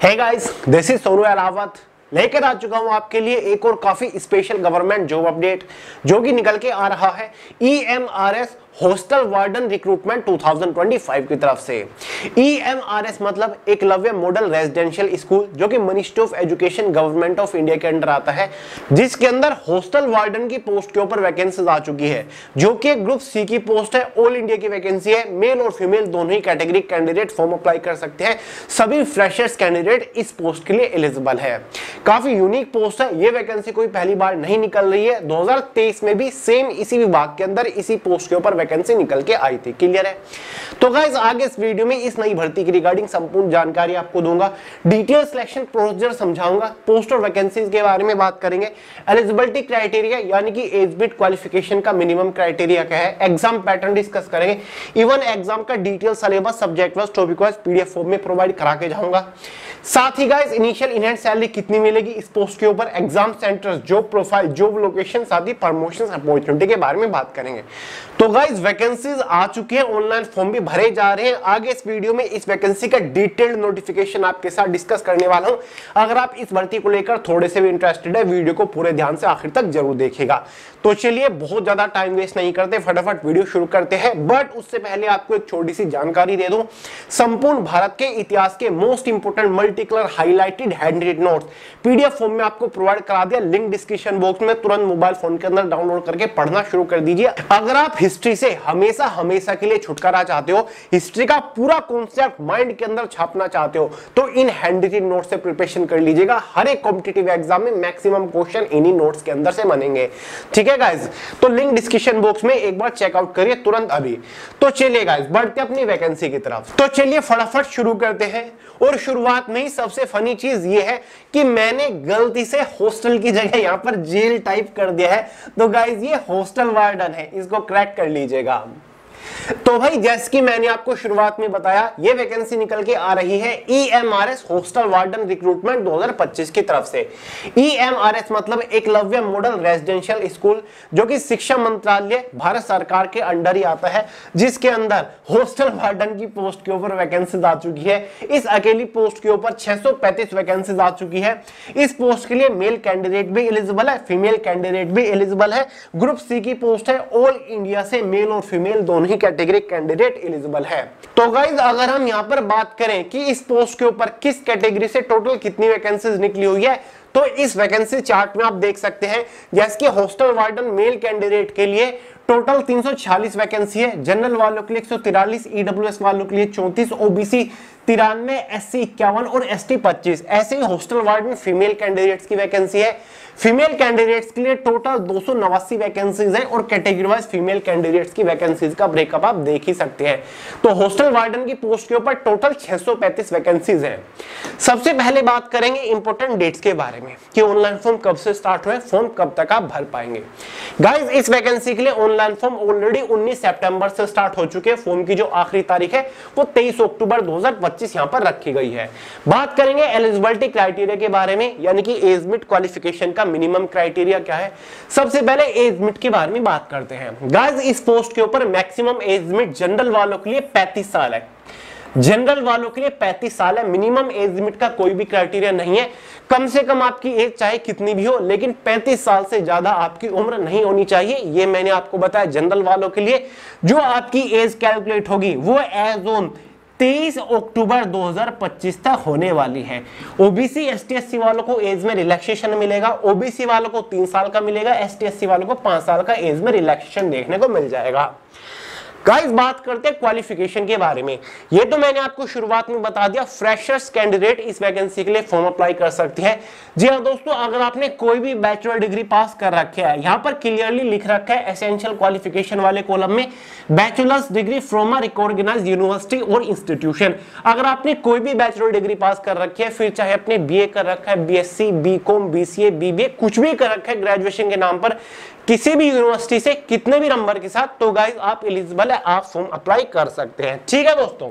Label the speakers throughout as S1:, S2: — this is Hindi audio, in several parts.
S1: Hey guys, this is Sonu Alawat लेकर आ चुका हूं आपके लिए एक और काफी स्पेशल गवर्नमेंट जॉब अपडेट जो कि निकल के आ रहा है EMRS हॉस्टल वार्डन रिक्रूटमेंट 2025 की तरफ से। EMRS मतलब एकलव्य मॉडल रेजिडेंशियल स्कूल जो कि ministry of education government of India के अंडर आता है, जिसके अंदर हॉस्टल वार्डन की पोस्ट के ऊपर वैकेंसीज आ चुकी है जो कि ग्रुप सी की पोस्ट है। ऑल इंडिया की वैकेंसी है, मेल और फीमेल दोनों ही कैटेगरी कैंडिडेट फॉर्म अप्लाई कर सकते हैं। सभी फ्रेशर्स कैंडिडेट इस पोस्ट के लिए एलिजिबल है। काफी यूनिक पोस्ट है, ये वैकेंसी कोई पहली बार नहीं निकल रही है। 2023 में भी सेम इसी विभाग के अंदर इसी पोस्ट के ऊपर वैकेंसी निकल के आई थी। क्लियर है? तो गाइस आगे इस वीडियो में इस नई भर्ती की रिगार्डिंग संपूर्ण जानकारी आपको दूंगा, डिटेल सिलेक्शन प्रोसीजर समझाऊंगा, पोस्ट और वैकेंसीज के बारे में बात करेंगे, एलिजिबिलिटी क्राइटेरिया यानी कि एज बिट क्वालिफिकेशन का मिनिमम क्राइटेरिया क्या है, एग्जाम पैटर्न डिस्कस करेंगे, इवन एग्जाम का detail syllabus subject wise topic wise PDF form में प्रोवाइड करा के जाऊंगा। साथ ही guys initial in hand salary कितनी मिलेगी इस पोस्ट के ऊपर, exam centres, job profile, job location, साथ ही प्रमोशन अपॉर्चुनिटी के बारे में बात करेंगे। तो गाइस वैकेंसीज आ चुकी है, ऑनलाइन फॉर्म भी भरे जा रहे हैं। आगे इस वीडियो में इस वैकेंसी का डिटेल्ड नोटिफिकेशन आपके साथ डिस्कस करने वाला हूं। अगर आप इस भर्ती को लेकर थोड़े से भी इंटरेस्टेड है, वीडियो को पूरे ध्यान से आखिर तक जरूर देखिएगा। तो चलिए बहुत ज्यादा टाइम वेस्ट नहीं करते, फटाफट वीडियो शुरू करते हैं। बट उससे पहले आपको एक छोटी सी जानकारी दे दूं, संपूर्ण भारत के इतिहास के most important multi colour highlighted handwritten notes PDF form में आपको प्रोवाइड करा दिया, लिंक डिस्क्रिप्शन बॉक्स में, तुरंत मोबाइल फोन के अंदर डाउनलोड करके पढ़ना शुरू कर दीजिए। अगर आप हिस्ट्री से हमेशा हमेशा के लिए छुटकारा चाहते हो, हिस्ट्री का पूरा कॉन्सेप्ट माइंड के अंदर छापना चाहते हो, तो इन हैंडरिटन नोट्स से प्रिपरेशन कर लीजिएगा। हर एक कॉम्पिटिटिव एग्जाम में मैक्सिमम क्वेश्चन इन्हीं नोट्स के अंदर से बनेंगे। ठीक है गाइस, तो लिंक डिस्क्रिप्शन बॉक्स में एक बार चेकआउट करिए तुरंत अभी। तो चलिए गाइस बढ़ते अपनी वैकेंसी की तरफ। तो चलिए फटाफट शुरू करते हैं। और शुरुआत में ही सबसे फनी चीज ये है कि मैंने गलती से हॉस्टल की जगह यहां पर जेल टाइप कर दिया है। तो गाइस ये हॉस्टल वार्डन है, इसको क्रैक कर लीजिएगा। तो भाई जैसे कि मैंने आपको शुरुआत में बताया, ये वैकेंसी निकल के आ रही है EMRS हॉस्टल वार्डन रिक्रूटमेंट 2025 की तरफ से। EMRS मतलब एकलव्य मॉडल रेजिडेंशियल स्कूल जो कि शिक्षा मंत्रालय भारत सरकार के अंडर ही आता है, जिसके अंदर हॉस्टल वार्डन की पोस्ट के ऊपर वैकेंसीज आ चुकी है। इस अकेली पोस्ट के ऊपर 635 वैकेंसीज आ चुकी है। इस पोस्ट के लिए मेल कैंडिडेट भी एलिजिबल है, फीमेल कैंडिडेट भी एलिजिबल है। ग्रुप सी की पोस्ट है, ऑल इंडिया से मेल और फीमेल दोनों ही कैटेगरी कैंडिडेट एलिजिबल है। तो गाइस अगर हम यहां पर बात करें कि इस पोस्ट के ऊपर किस कैटेगरी से टोटल कितनी वैकेंसीज निकली हुई है, तो इस वैकेंसी चार्ट में आप देख सकते हैं जैसे कि हॉस्टल वार्डन मेल कैंडिडेट के लिए टोटल 346 वैकेंसी है, जनरल वालों के लिए 143, ईडब्ल्यूएस वालों के लिए 34, ओबीसी 93, एससी 51 और एसटी 25। ऐसे ही हॉस्टल वार्डन फीमेल कैंडिडेट्स की वैकेंसी है। फीमेल कैंडिडेट्स के लिए टोटल 289 वैकेंसीज है और कैटेगरी वाइज फीमेल कैंडिडेट्स की वैकेंसीज का ब्रेकअप आप देख ही सकते हैं। तो हॉस्टल वार्डन की पोस्ट के ऊपर टोटल 635 वैकेंसीज है। सबसे पहले बात करेंगे इंपोर्टेंट डेट्स के बारे में कि ऑनलाइन फॉर्म कब से स्टार्ट हुए, फॉर्म कब तक आप भर पाएंगे। गाइस इस वैकेंसी के लिए ऑनलाइन फॉर्म ऑलरेडी 19 सितंबर से स्टार्ट हो चुके हैं। फॉर्म की जो आखिरी तारीख है वो 23 अक्टूबर 2025 यहां पर रखी गई है। बात करेंगे एलिजिबिलिटी क्राइटेरिया के बारे में, यानी कि एज मिट क्वालिफिकेशन का मिनिमम क्राइटेरिया क्या है। सबसे पहले एज मिट के बारे में बात करते हैं। गाइस इस पोस्ट के ऊपर मैक्सिमम एज मिट जनरल वालों के लिए 35 साल है। जनरल वालों के लिए 35 साल है। मिनिमम एज लिमिट का कोई भी क्राइटेरिया नहीं है। कम से कम आपकी एज चाहे कितनी भी हो, लेकिन 35 साल से ज्यादा आपकी उम्र नहीं होनी चाहिए। ये मैंने आपको बताया जनरल वालों के लिए। जो आपकी एज कैलकुलेट होगी वो एज ऑन 23 अक्टूबर 2025 तक होने वाली है। ओबीसी एसटी एससी वालों को एज में रिलैक्सेशन मिलेगा। ओबीसी वालों को 3 साल का मिलेगा, एसटी एससी वालों को 5 साल का एज में रिलैक्सेशन देखने को मिल जाएगा। गाइस बात करते हैं क्वालिफिकेशन के बारे में। ये तो मैंने आपको शुरुआत में बता दिया, फ्रेशर्स कैंडिडेट इस वैकेंसी के लिए फॉर्म अप्लाई कर सकते हैं। जी हाँ दोस्तों, अगर आपने कोई भी बैचलर डिग्री पास कर रखा है, यहाँ पर क्लियरली लिख रखा है एसेंशियल क्वालिफिकेशन वाले कॉलम में bachelor's degree from a recognised university और इंस्टीट्यूशन। अगर आपने कोई भी बैचलर डिग्री पास कर रखी है, फिर चाहे आपने बीए कर रखा है, बीएससी, बीकॉम, बीसीए, बीबीए कुछ भी कर रखा है ग्रेजुएशन के नाम पर किसी भी यूनिवर्सिटी से कितने भी नंबर के साथ, तो गाइस आप एलिजिबल है, आप फॉर्म अप्लाई कर सकते हैं। ठीक है दोस्तों,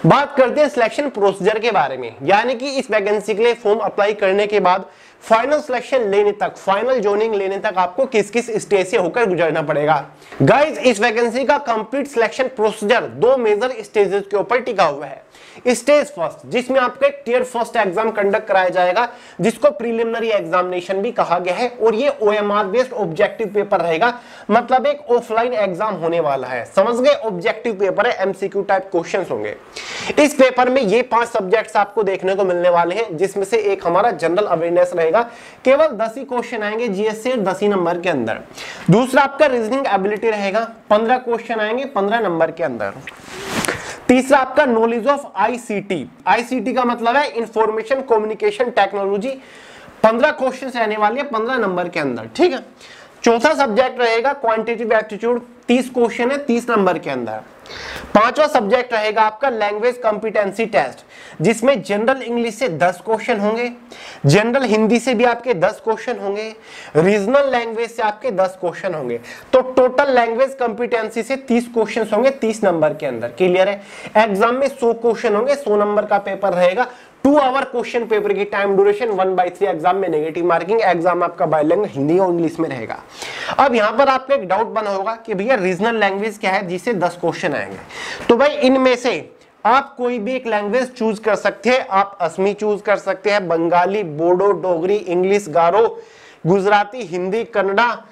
S1: बात करते हैं सिलेक्शन प्रोसीजर के बारे में, यानी कि इस वैकेंसी के लिए फॉर्म अप्लाई करने के बाद फाइनल सिलेक्शन लेने तक, फाइनल जोनिंग लेने तक आपको किस किस स्टेज से होकर गुजरना पड़ेगा। गाइस इस वैकेंसी का complete selection procedure 2 major stages के ऊपर टिका हुआ है। स्टेज फर्स्ट, जिसमें आपको एक टियर फर्स्ट एग्जाम कंडक्ट कराया जाएगा, जिसको प्रीलिमिनरी एग्जामिनेशन भी कहा गया है, और ये OMR बेस्ड ऑब्जेक्टिव पेपर रहेगा, मतलब एक ऑफलाइन एग्जाम होने वाला है। समझ गए, ऑब्जेक्टिव पेपर है, MCQ टाइप क्वेश्चंस होंगे। इस पेपर में ये 5 सब्जेक्ट्स आपको देखने को मिलने वाले हैं, जिसमें से एक हमारा जनरल अवेयरनेस रहेगा, केवल 10 ही क्वेश्चन आएंगे GS से 10 ही नंबर के अंदर। दूसरा आपका रीजनिंग एबिलिटी रहेगा, 15 क्वेश्चन आएंगे 15 नंबर के अंदर। तीसरा आपका नॉलेज ऑफ ICT का मतलब है इंफॉर्मेशन कम्युनिकेशन टेक्नोलॉजी, 15 क्वेश्चन रहने वाले हैं 15 नंबर के अंदर, ठीक है। चौथा सब्जेक्ट रहेगा क्वांटिटेटिव एप्टीट्यूड, 30 क्वेश्चन है 30 नंबर के अंदर। पांचवा सब्जेक्ट रहेगा आपका लैंग्वेज कॉम्पिटेंसी टेस्ट, जिसमें जनरल इंग्लिश से 10 क्वेश्चन होंगे, जनरल हिंदी से भी आपके 10 क्वेश्चन होंगे, रीजनल लैंग्वेज से आपके 10 क्वेश्चन होंगे। तो टोटल लैंग्वेज कॉम्पिटेंसी से 30 क्वेश्चन होंगे 30 नंबर के अंदर। क्लियर है। एग्जाम में 100 क्वेश्चन होंगे, 100 नंबर का पेपर रहेगा। 2 आवर क्वेश्चन पेपर की टाइम ड्यूरेशन, 1/3 एग्जाम में नेगेटिव मार्किंग। एग्जाम आपका बाइलिंगुअल हिंदी और इंग्लिश में रहेगा। अब यहां पर आपको एक डाउट बना होगा कि भैया रीजनल लैंग्वेज क्या है जिससे 10 क्वेश्चन आएंगे। तो भाई इनमें से आप कोई भी एक लैंग्वेज चूज कर सकते हैं। आप असमी चूज कर सकते हैं, बंगाली, बोडो, डोगरी, इंग्लिश, गारो, गुजराती, हिंदी, कन्नड़ा,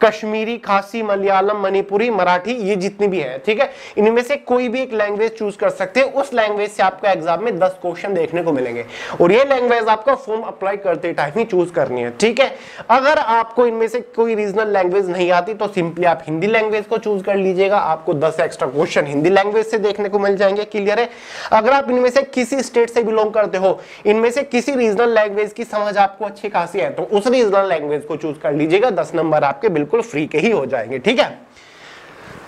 S1: कश्मीरी, खासी, मलयालम, मणिपुरी, मराठी, ये जितनी भी है, ठीक है। इनमें से कोई भी एक लैंग्वेज चूज कर सकते हैं। उस लैंग्वेज से आपको एग्जाम में 10 क्वेश्चन देखने को मिलेंगे, और ये लैंग्वेज आपको फॉर्म अप्लाई करते टाइम ही चूज करनी है, ठीक है। अगर आपको इनमें से कोई रीजनल लैंग्वेज नहीं आती तो सिंपली आप हिंदी लैंग्वेज को चूज कर लीजिएगा, आपको 10 एक्स्ट्रा क्वेश्चन हिंदी लैंग्वेज से देखने को मिल जाएंगे। क्लियर है। अगर आप इनमें से किसी स्टेट से बिलोंग करते हो, इनमें से किसी रीजनल लैंग्वेज की समझ आपको अच्छी खासी है, तो उस रीजनल लैंग्वेज को चूज कर लीजिएगा। 10 नंबर आपके बिल्कुल फ्री के ही हो जाएंगे, ठीक है।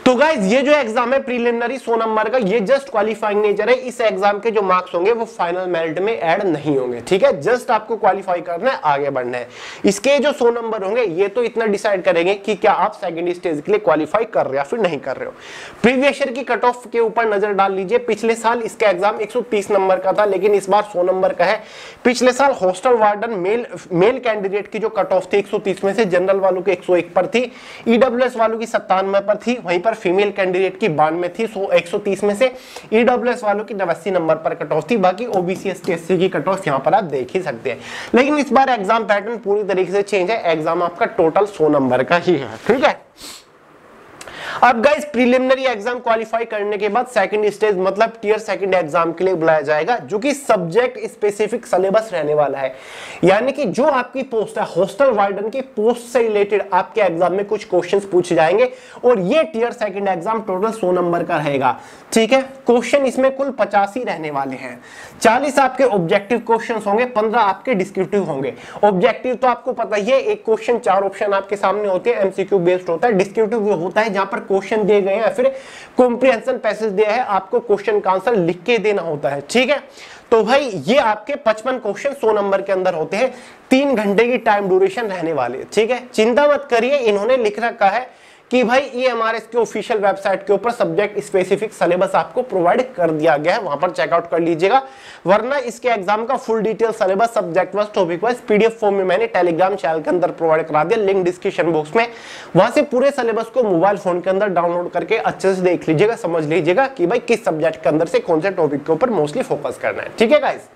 S1: तो गाइज ये जो एग्जाम है प्रीलिमिनरी 100 नंबर का, ये जस्ट क्वालिफाइंग नेचर है। इस एग्जाम के जो मार्क्स होंगे वो फाइनल मेरिट में ऐड नहीं होंगे, ठीक है। जस्ट आपको क्वालिफाई करना है, आगे बढ़ना है। इसके जो 100 नंबर होंगे ये तो इतना डिसाइड करेंगे कि क्या आप सेकंड स्टेज के लिए क्वालिफाई कर रहे हो या फिर नहीं कर रहे हो। प्रीवियस ईयर की कट ऑफ के ऊपर नजर डाल लीजिए। पिछले साल इसका एग्जाम 130 नंबर का था, लेकिन इस बार 100 नंबर का है। पिछले साल हॉस्टल वार्डन मेल कैंडिडेट की जो कट ऑफ थी 130 में से जनरल वालों की 101 पर थी, EWS वालों की 97 पर थी, वहीं पर फीमेल कैंडिडेट की 92 थी, 130 में से। EWS वालों की 89 नंबर पर कट ऑफ थी। बाकी OBC ST SC की कट ऑफ यहां पर आप देख ही सकते हैं। लेकिन इस बार एग्जाम पैटर्न पूरी तरीके से चेंज है। एग्जाम आपका टोटल 100 नंबर का ही है, ठीक है। अब गाइस प्रीलिमिनरी एग्जाम क्वालिफाई करने के बाद सेकंड स्टेज मतलब टियर सेकंड एग्जाम के लिए बुलाया जाएगा, जो कि सब्जेक्ट स्पेसिफिक सिलेबस रहने वाला है। यानी कि जो आपकी पोस्ट है हॉस्टल वार्डन की पोस्ट से रिलेटेड आपके एग्जाम में कुछ क्वेश्चंस पूछे जाएंगे, और ये tier second exam total 100 number का रहेगा, ठीक है। क्वेश्चन इसमें कुल 85 रहने वाले हैं। 40 आपके ऑब्जेक्टिव क्वेश्चंस होंगे, 15 आपके डिस्क्रिप्टिव होंगे। ऑब्जेक्टिव तो आपको पता ही है, एक क्वेश्चन 4 ऑप्शन आपके सामने होते हैं, MCQ बेस्ड होता है। डिस्क्रिप्टिव वो होता है जहां पर क्वेश्चन दिए गए हैं, फिर कॉम्प्रिहेंशन पैसेज दिया है, आपको क्वेश्चन का आंसर लिख के देना होता है, ठीक है। तो भाई ये आपके 55 क्वेश्चन 100 नंबर के अंदर होते हैं। 3 घंटे की टाइम ड्यूरेशन रहने वाली है, ठीक है। चिंता मत करिए, इन्होंने लिख रखा है कि भाई EMRS के ऑफिशियल वेबसाइट के ऊपर सब्जेक्ट स्पेसिफिक सिलेबस आपको प्रोवाइड कर दिया गया है, वहां पर चेकआउट कर लीजिएगा। वरना इसके एग्जाम का full detail syllabus subject wise topic wise PDF form में मैंने टेलीग्राम चैनल के अंदर प्रोवाइड करा दिया, लिंक डिस्क्रिप्शन बॉक्स में। वहां से पूरे सिलेबस को मोबाइल फोन के अंदर डाउनलोड करके अच्छे से देख लीजिएगा, समझ लीजिएगा कि भाई किस सब्जेक्ट के अंदर से कौन से टॉपिक के ऊपर मोस्टली फोकस करना है, ठीक है गाइस।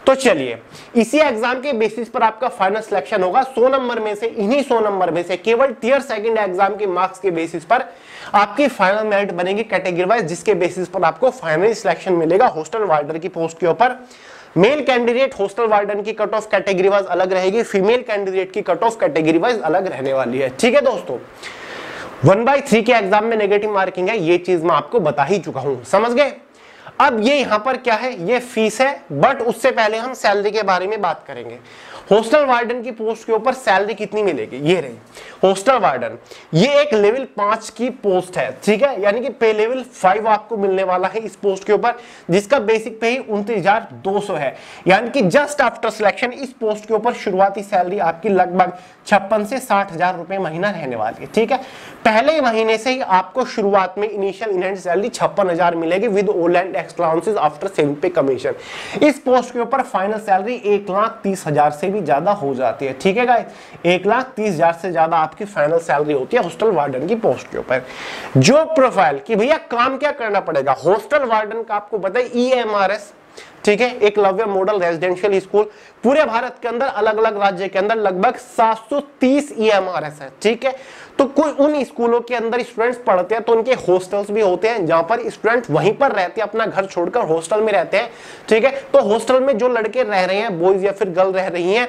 S1: तो चलिए इसी एग्जाम के बेसिस पर आपका फाइनल सिलेक्शन होगा। 100 नंबर में से, इन्हीं 100 नंबर में से केवल टियर सेकंड एग्जाम के मार्क्स के बेसिस पर आपकी फाइनल मेरिट बनेगी कैटेगरी वाइज, जिसके बेसिस पर आपको फाइनल सिलेक्शन मिलेगा हॉस्टल वार्डन की पोस्ट के ऊपर। मेल कैंडिडेट हॉस्टल वार्डन की कट ऑफ कैटेगरी वाइज अलग रहेगी, फीमेल कैंडिडेट की कट ऑफ कैटेगरी वाइज अलग रहने वाली है, ठीक है दोस्तों। 1/3 के एग्जाम में नेगेटिव मार्किंग है, ये चीज मैं आपको बता ही चुका हूं, समझ गए। अब ये यहां पर क्या है, ये फीस है, बट उससे पहले हम सैलरी के बारे में बात करेंगे। हॉस्टल वार्डन की पोस्ट के ऊपर सैलरी कितनी मिलेगी, ये रही हॉस्टल वार्डन। ये एक लेवल 5 की पोस्ट है, ठीक है। यानी कि पे लेवल 5 आपको मिलने वाला है इस पोस्ट के ऊपर, जिसका बेसिक पे ही 29,200 है। यानी कि जस्ट आफ्टर सिलेक्शन इस पोस्ट के ऊपर शुरुआती सैलरी आपकी लगभग 56 से 60,000 रुपए महीना रहने वाली है, ठीक है। पहले महीने से ही आपको शुरुआत में इनिशियल इनहैंड सैलरी 56,000 मिलेगी with all and extra allowances after saving पे कमीशन। इस पोस्ट के ऊपर फाइनल सैलरी 1,30,000 से भी ज्यादा हो जाती है। ठीक है गाइस, 1,30,000 से ज्यादा आपकी फाइनल सैलरी होती है हॉस्टल वार्डन की पोस्ट के ऊपर। जॉब प्रोफाइल कि भैया काम क्या करना पड़ेगा, हॉस्टल वार्डन का आपको पता है EMRS, ठीक है, एकलव्य मॉडल रेजिडेंशियल स्कूल। पूरे भारत के अंदर अलग अलग राज्य के अंदर लगभग 730 EMRS है। ठीक है, तो कोई उन स्कूलों के अंदर स्टूडेंट्स पढ़ते हैं तो उनके हॉस्टल्स भी होते हैं जहां पर स्टूडेंट वहीं पर रहते हैं, अपना घर छोड़कर हॉस्टल में रहते हैं। ठीक है, तो हॉस्टल में जो लड़के रह रहे हैं, बॉयज या फिर गर्ल रह रही हैं,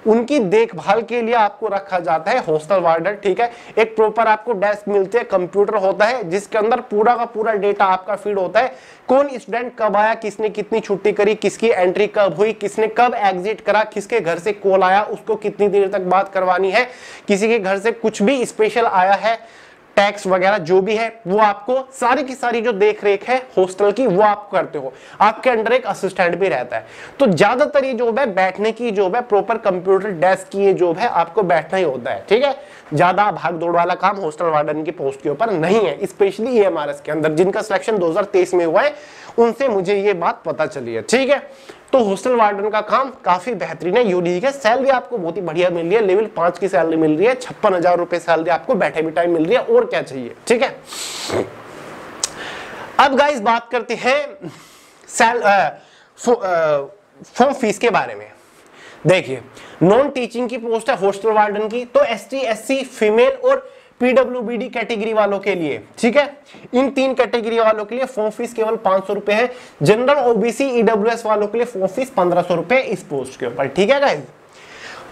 S1: उनकी देखभाल के लिए आपको रखा जाता है हॉस्टल वार्डन। ठीक है, एक प्रॉपर आपको डेस्क मिलते हैं, कंप्यूटर होता है जिसके अंदर पूरा का पूरा डेटा आपका फीड होता है, कौन स्टूडेंट कब आया, किसने कितनी छुट्टी करी, किसकी एंट्री कब हुई, किसने कब एग्जिट करा, किसके घर से कॉल आया, उसको कितनी देर तक बात करवानी है, किसी के घर से कुछ भी स्पेशल आया है, टैक्स वगैरह जो भी है वो आपको सारी की सारी जो देख रेख है हॉस्टल की वो आप करते हो। आपके अंडर एक असिस्टेंट भी रहता है। तो ज्यादातर ये जॉब है बैठने की जॉब है, प्रॉपर कंप्यूटर डेस्क की ये जॉब है, आपको बैठना ही होता है। ठीक है, ज्यादा भाग दौड़ वाला काम हॉस्टल वार्डन की पोस्ट के ऊपर नहीं है, स्पेशली EMRS के अंदर जिनका सिलेक्शन 2023 में हुआ है उनसे मुझे ये बात पता चली है। ठीक है, तो हॉस्टल वार्डन का काम काफी बेहतरीन है, यूनिक है। सैलरी आपको बहुत ही बढ़िया मिल रही है, लेवल 5 की सैलरी मिल रही है, 56,000 रुपए सैलरी आपको बैठे बिठाए मिल रही है, और क्या चाहिए। ठीक है, अब गाइस बात करते हैं फॉर्म फीस के बारे में। देखिए, नॉन टीचिंग की पोस्ट है हॉस्टल वार्डन की, तो ST SC फीमेल और PWBD कैटेगरी वालों के लिए, ठीक है, इन 3 कैटेगरी वालों के लिए फॉर्म फीस केवल 500 रुपए है। जनरल OBC EWS वालों के लिए फॉर्म फीस 1500 रुपए इस पोस्ट के ऊपर। ठीक है guys,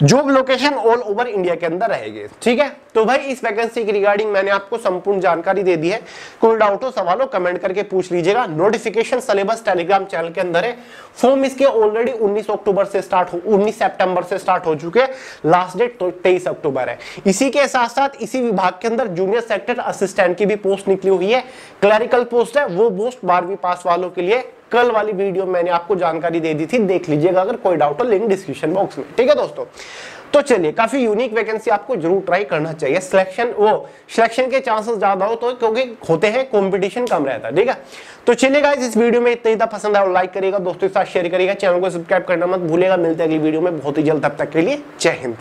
S1: job location all over India के अंदर रहेगी। ठीक है, तो भाई इस वैकेंसी की रिगार्डिंग मैंने आपको संपूर्ण जानकारी दे दी है। कोई डाउट हो सवाल हो कमेंट करके पूछ लीजिएगा। नोटिफिकेशन सिलेबस टेलीग्राम चैनल के अंदर है। फॉर्म इसके ऑलरेडी 19 सितंबर से स्टार्ट हो चुके हैं, लास्ट डेट तो 23 अक्टूबर है। इसी के साथ साथ इसी विभाग के अंदर जूनियर सेक्टर असिस्टेंट की भी पोस्ट निकली हुई है, क्लरिकल पोस्ट है, वो पोस्ट 12वीं पास वालों के लिए। कल वाली वीडियो मैंने आपको जानकारी दे दी थी, देख लीजिएगा अगर कोई डाउट हो, लिंक डिस्क्रिप्शन बॉक्स में। ठीक है दोस्तों, तो चलिए, काफी यूनिक वैकेंसी आपको जरूर ट्राई करना चाहिए। सिलेक्शन के चांसेस ज्यादा हो तो क्योंकि होते हैं, कंपटीशन कम रहता है। ठीक है, तो चलिए गाइस, इस वीडियो में इतना ही था। पसंद आया लाइक करिएगा, दोस्तों के साथ शेयर करिएगा, चैनल को सब्सक्राइब करना मत भूलिएगा। मिलते हैं अगली वीडियो में बहुत ही जल्द, तब तक के लिए जय हिंद।